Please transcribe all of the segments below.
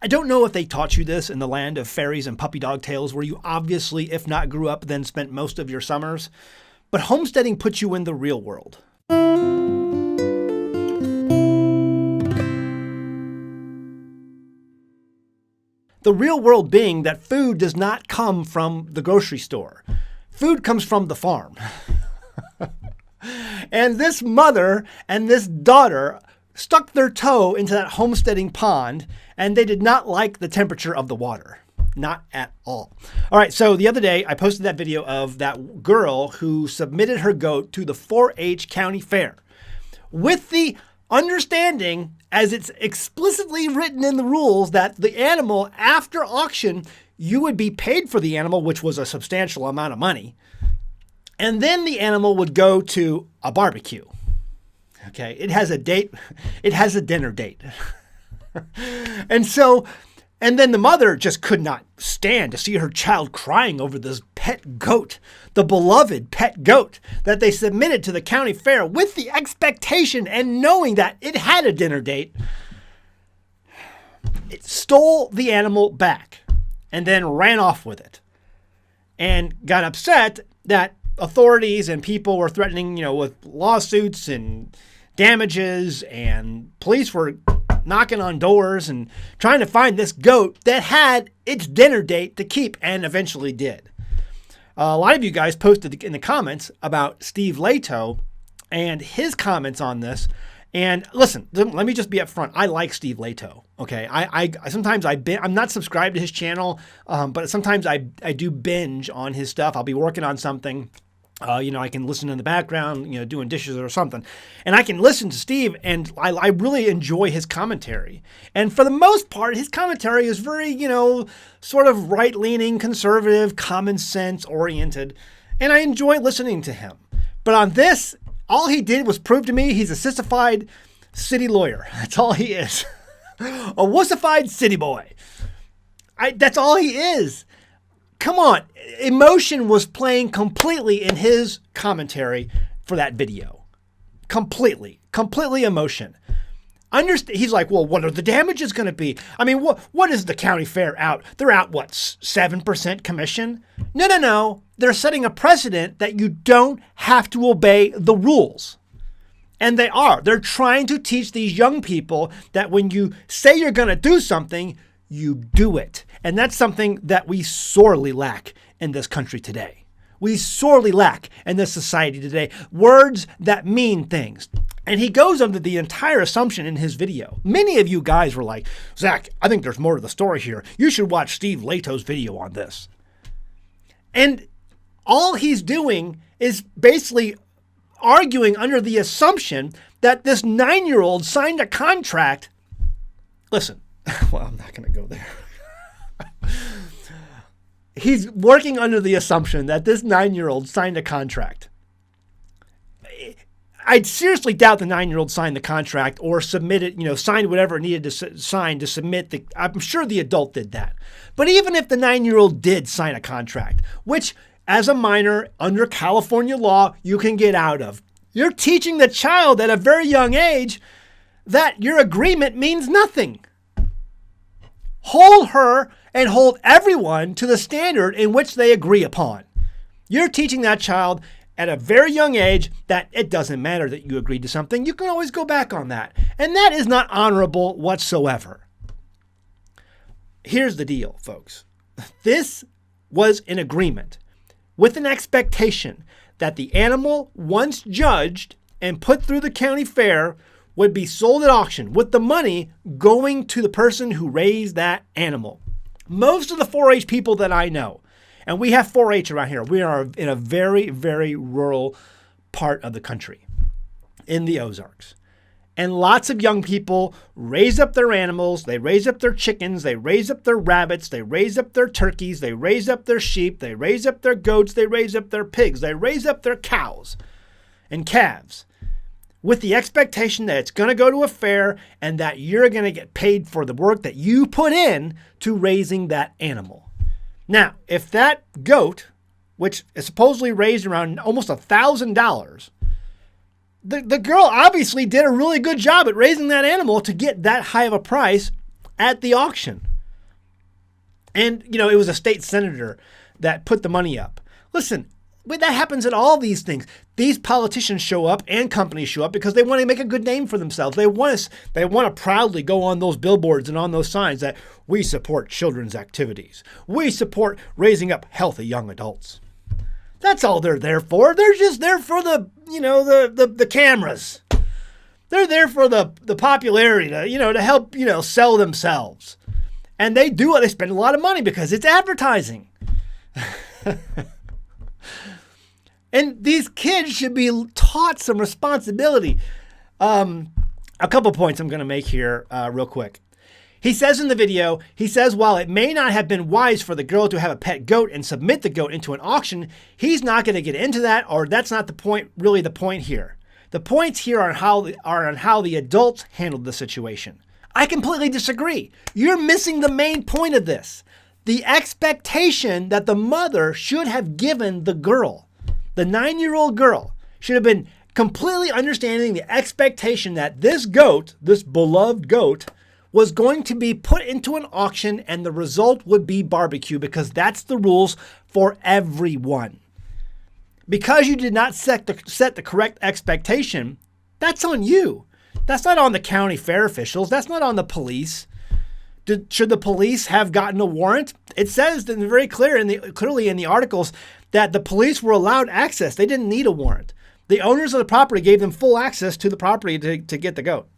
I don't know if they taught you this in the land of fairies and puppy dog tales, where you obviously, if not grew up, then spent most of your summers. But homesteading puts you in the real world. The real world being that food does not come from the grocery store. Food comes from the farm. And this mother and this daughter stuck their toe into that homesteading pond, and they did not like the temperature of the water. Not at all. All right, so the other day, I posted that video of that girl who submitted her goat to the 4-H county fair with the understanding, as it's explicitly written in the rules, that the animal, after auction, you would be paid for the animal, which was a substantial amount of money. And then the animal would go to a barbecue. Okay, it has a date. It has a dinner date. And then the mother just could not stand to see her child crying over this pet goat, the beloved pet goat that they submitted to the county fair with the expectation and knowing that it had a dinner date. It stole the animal back and then ran off with it and got upset that authorities and people were threatening, with lawsuits and damages, and police were knocking on doors and trying to find this goat that had its dinner date to keep, and eventually did. A lot of you guys posted in the comments about Steve Leto and his comments on this. And listen, let me just be upfront. I like Steve Leto. Okay, I sometimes I'm not subscribed to his channel, but sometimes I do binge on his stuff. I'll be working on something. I can listen in the background, doing dishes or something. And I can listen to Steve, and I really enjoy his commentary. And for the most part, his commentary is very, sort of right-leaning, conservative, common sense oriented. And I enjoy listening to him. But on this, all he did was prove to me he's a sissified city lawyer. That's all he is. A wussified city boy. That's all he is. Come on. Emotion was playing completely in his commentary for that video. Completely emotion. He's like, well, what are the damages going to be? I mean, what is the county fair out? They're out, 7% commission? No. They're setting a precedent that you don't have to obey the rules. And they are. They're trying to teach these young people that when you say you're going to do something, you do it. And that's something that we sorely lack in this country today. We sorely lack in this society today. Words that mean things. And he goes under the entire assumption in his video. Many of you guys were like, Zach, I think there's more to the story here. You should watch Steve Leto's video on this. And all he's doing is basically arguing under the assumption that this 9-year-old signed a contract. Listen, well, I'm not going to go there. He's working under the assumption that this 9-year-old signed a contract. I seriously doubt the 9-year-old signed the contract or submitted, signed whatever it needed to sign to submit I'm sure the adult did that. But even if the 9-year-old did sign a contract, which as a minor under California law, you can get out of, you're teaching the child at a very young age that your agreement means nothing. Hold her and hold everyone to the standard in which they agree upon. You're teaching that child at a very young age that it doesn't matter that you agreed to something. You can always go back on that. And that is not honorable whatsoever. Here's the deal, folks. This was an agreement with an expectation that the animal, once judged and put through the county fair, would be sold at auction with the money going to the person who raised that animal. Most of the 4-H people that I know, and we have 4-H around here, we are in a very, very rural part of the country, in the Ozarks. And lots of young people raise up their animals, they raise up their chickens, they raise up their rabbits, they raise up their turkeys, they raise up their sheep, they raise up their goats, they raise up their pigs, they raise up their cows and calves, with the expectation that it's going to go to a fair and that you're going to get paid for the work that you put in to raising that animal. Now, if that goat, which is supposedly raised around almost $1,000, the girl obviously did a really good job at raising that animal to get that high of a price at the auction. And, it was a state senator that put the money up. Listen, but that happens in all these things. These politicians show up and companies show up because they want to make a good name for themselves. They want to proudly go on those billboards and on those signs that we support children's activities. We support raising up healthy young adults. That's all they're there for. They're just there for the cameras. They're there for the popularity to help, sell themselves. And they do it. They spend a lot of money because it's advertising. And these kids should be taught some responsibility. A couple points I'm going to make here real quick. He says in the video, while it may not have been wise for the girl to have a pet goat and submit the goat into an auction, he's not going to get into that, or that's not the point here. The points here are on how the adults handled the situation. I completely disagree. You're missing the main point of this. The expectation that the mother should have given the girl. The 9-year-old girl should have been completely understanding the expectation that this goat, this beloved goat, was going to be put into an auction and the result would be barbecue because that's the rules for everyone. Because you did not set the correct expectation, that's on you. That's not on the county fair officials. That's not on the police. Should the police have gotten a warrant? It says very clearly in the articles that the police were allowed access. They didn't need a warrant. The owners of the property gave them full access to the property to get the goat.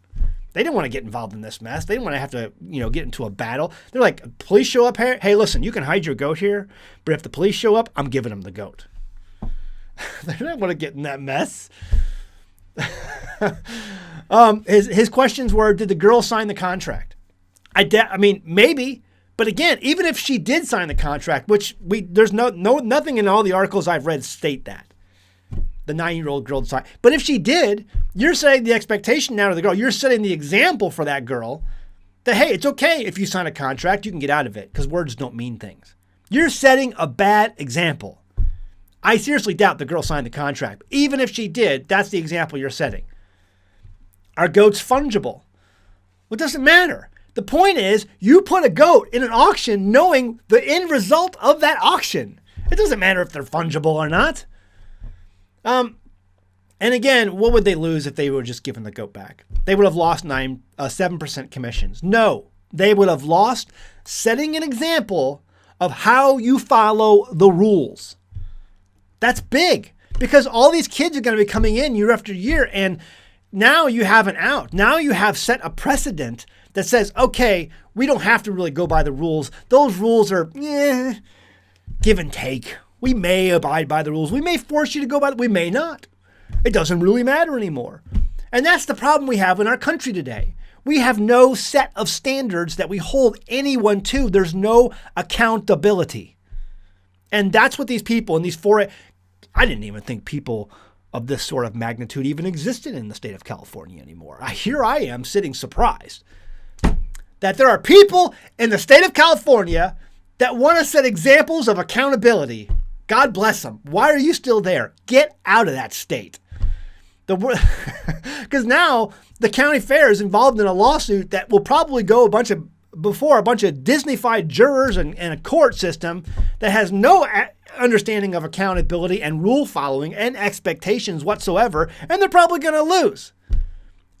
They didn't want to get involved in this mess. They didn't want to have to, get into a battle. They're like, police show up here. Hey, listen, you can hide your goat here, but if the police show up, I'm giving them the goat. They don't want to get in that mess. His questions were, did the girl sign the contract? I mean, maybe. But again, even if she did sign the contract, which there's nothing in all the articles I've read state that the 9-year-old girl signed. But if she did, you're setting the expectation now to the girl. You're setting the example for that girl that, hey, it's okay if you sign a contract, you can get out of it because words don't mean things. You're setting a bad example. I seriously doubt the girl signed the contract. Even if she did, that's the example you're setting. Are goats fungible? Well, it doesn't matter. The point is, you put a goat in an auction knowing the end result of that auction. It doesn't matter if they're fungible or not. And again, what would they lose if they were just given the goat back? They would have lost 7% commissions. No, they would have lost setting an example of how you follow the rules. That's big because all these kids are going to be coming in year after year, and now you have an out. Now you have set a precedent that says, okay, we don't have to really go by the rules. Those rules are give and take. We may abide by the rules. We may force you to go by them. We may not. It doesn't really matter anymore. And that's the problem we have in our country today. We have no set of standards that we hold anyone to. There's no accountability. And that's what these people in these I didn't even think people of this sort of magnitude even existed in the state of California anymore. Here I am sitting surprised that there are people in the state of California that want to set examples of accountability. God bless them. Why are you still there? Get out of that state. Because now the county fair is involved in a lawsuit that will probably go before a bunch of Disney-fied jurors and a court system that has no understanding of accountability and rule following and expectations whatsoever, and they're probably going to lose.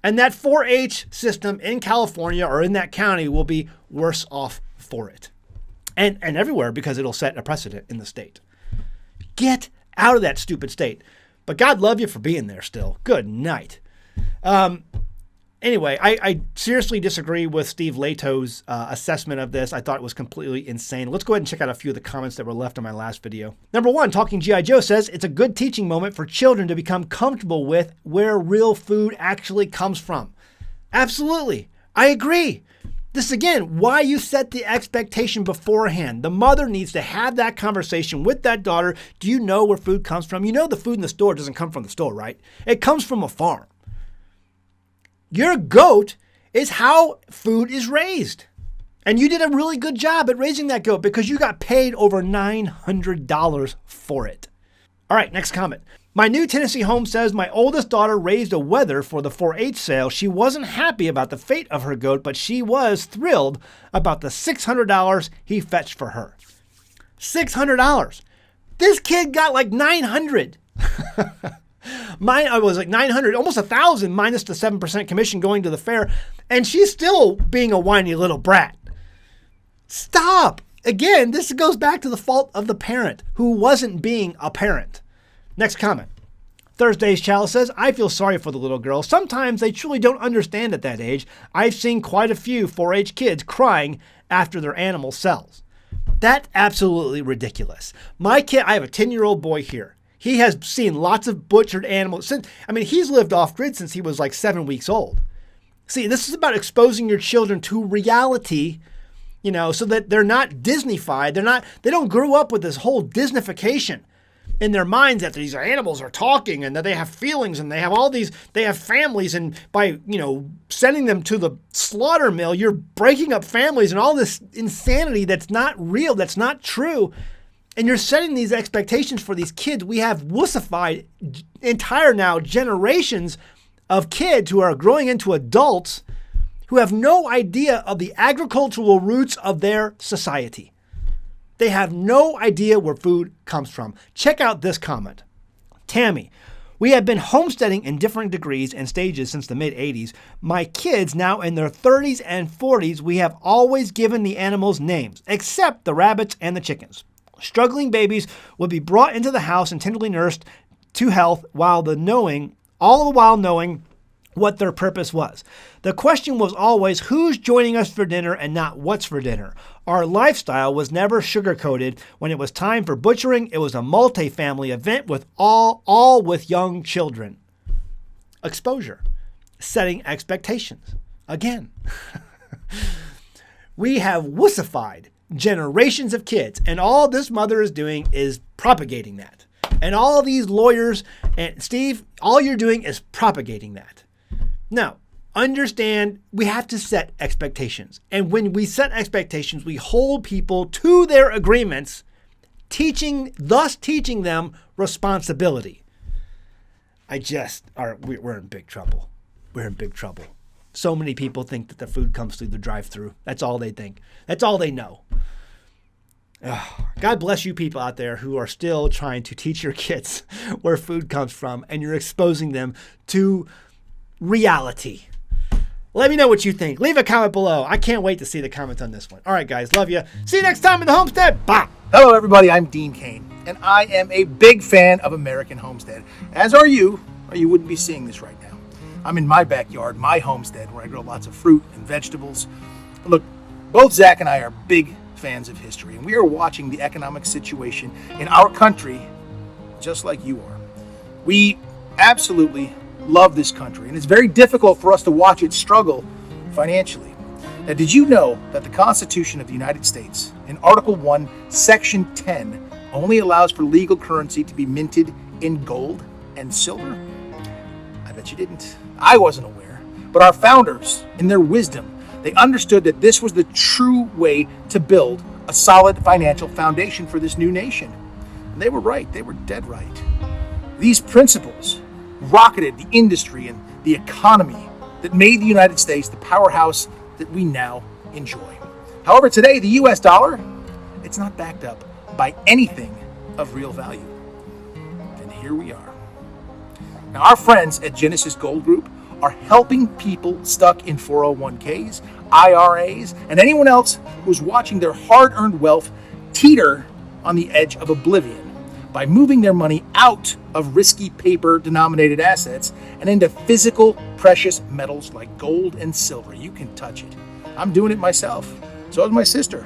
And that 4-H system in California or in that county will be worse off for it. And everywhere because it'll set a precedent in the state. Get out of that stupid state. But God love you for being there still. Good night. Anyway, I seriously disagree with Steve Leto's assessment of this. I thought it was completely insane. Let's go ahead and check out a few of the comments that were left on my last video. Number 1, Talking G.I. Joe says, it's a good teaching moment for children to become comfortable with where real food actually comes from. Absolutely. I agree. This is, again, why you set the expectation beforehand. The mother needs to have that conversation with that daughter. Do you know where food comes from? You know the food in the store doesn't come from the store, right? It comes from a farm. Your goat is how food is raised. And you did a really good job at raising that goat because you got paid over $900 for it. All right, next comment. My new Tennessee home says my oldest daughter raised a wether for the 4-H sale. She wasn't happy about the fate of her goat, but she was thrilled about the $600 he fetched for her. $600. This kid got like 900. Mine was like 900, almost 1,000 minus the 7% commission going to the fair. And she's still being a whiny little brat. Stop. Again, this goes back to the fault of the parent who wasn't being a parent. Next comment. Thursday's Chalice says, I feel sorry for the little girl. Sometimes they truly don't understand at that age. I've seen quite a few 4-H kids crying after their animal sells. That's absolutely ridiculous. My kid, I have a 10-year-old boy here. He has seen lots of butchered animals. He's lived off-grid since he was like 7 weeks old. See, this is about exposing your children to reality, so that they're not Disney-fied. They don't grow up with this whole Disneyfication in their minds that these animals are talking and that they have feelings and they have families, and by, sending them to the slaughter mill, you're breaking up families and all this insanity that's not real, that's not true. And you're setting these expectations for these kids. We have wussified entire now generations of kids who are growing into adults who have no idea of the agricultural roots of their society. They have no idea where food comes from. Check out this comment. Tammy, we have been homesteading in different degrees and stages since the mid-'80s. My kids, now in their 30s and 40s, we have always given the animals names, except the rabbits and the chickens. Struggling babies would be brought into the house and tenderly nursed to health all the while knowing what their purpose was. The question was always who's joining us for dinner and not what's for dinner. Our lifestyle was never sugar-coated. When it was time for butchering, it was a multi-family event with all with young children. Exposure. Setting expectations. Again. We have wussified generations of kids, and all this mother is doing is propagating that. And all these lawyers, and Steve, all you're doing is propagating that. Now, understand we have to set expectations. And when we set expectations, we hold people to their agreements, thus teaching them responsibility. We're in big trouble. We're in big trouble. So many people think that the food comes through the drive-thru. That's all they think. That's all they know. God bless you people out there who are still trying to teach your kids where food comes from, and you're exposing them to reality. Let me know what you think. Leave a comment below. I can't wait to see the comments on this one. All right, guys. Love you. See you next time in the Homestead. Bye. Hello, everybody. I'm Dean Kane, and I am a big fan of American Homestead, as are you, or you wouldn't be seeing this right now. I'm in my backyard, my homestead, where I grow lots of fruit and vegetables. Look, both Zach and I are big fans of history, and we are watching the economic situation in our country just like you are. We absolutely love this country, and it's very difficult for us to watch it struggle financially. Now, did you know that the Constitution of the United States, in Article 1, Section 10, only allows for legal currency to be minted in gold and silver? I bet you didn't. I wasn't aware. But our founders, in their wisdom, they understood that this was the true way to build a solid financial foundation for this new nation. And they were right. They were dead right. These principles rocketed the industry and the economy that made the United States the powerhouse that we now enjoy. However, today, the US dollar, it's not backed up by anything of real value. And here we are. Now, our friends at Genesis Gold Group are helping people stuck in 401ks, IRAs, and anyone else who's watching their hard-earned wealth teeter on the edge of oblivion by moving their money out of risky paper-denominated assets and into physical precious metals like gold and silver. You can touch it. I'm doing it myself. So is my sister.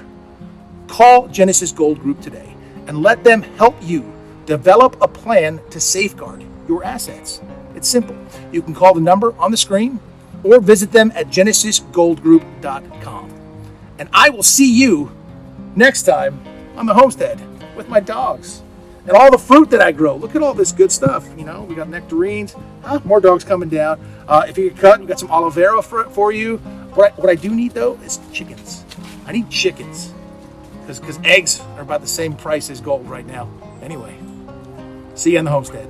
Call Genesis Gold Group today and let them help you develop a plan to safeguard your assets. It's simple. You can call the number on the screen or visit them at genesisgoldgroup.com. And I will see you next time on the homestead with my dogs and all the fruit that I grow. Look at all this good stuff. We got nectarines. More dogs coming down. If you get cut, we got some aloe vera for you. What I do need, though, is chickens. I need chickens because eggs are about the same price as gold right now. Anyway, see you on the homestead.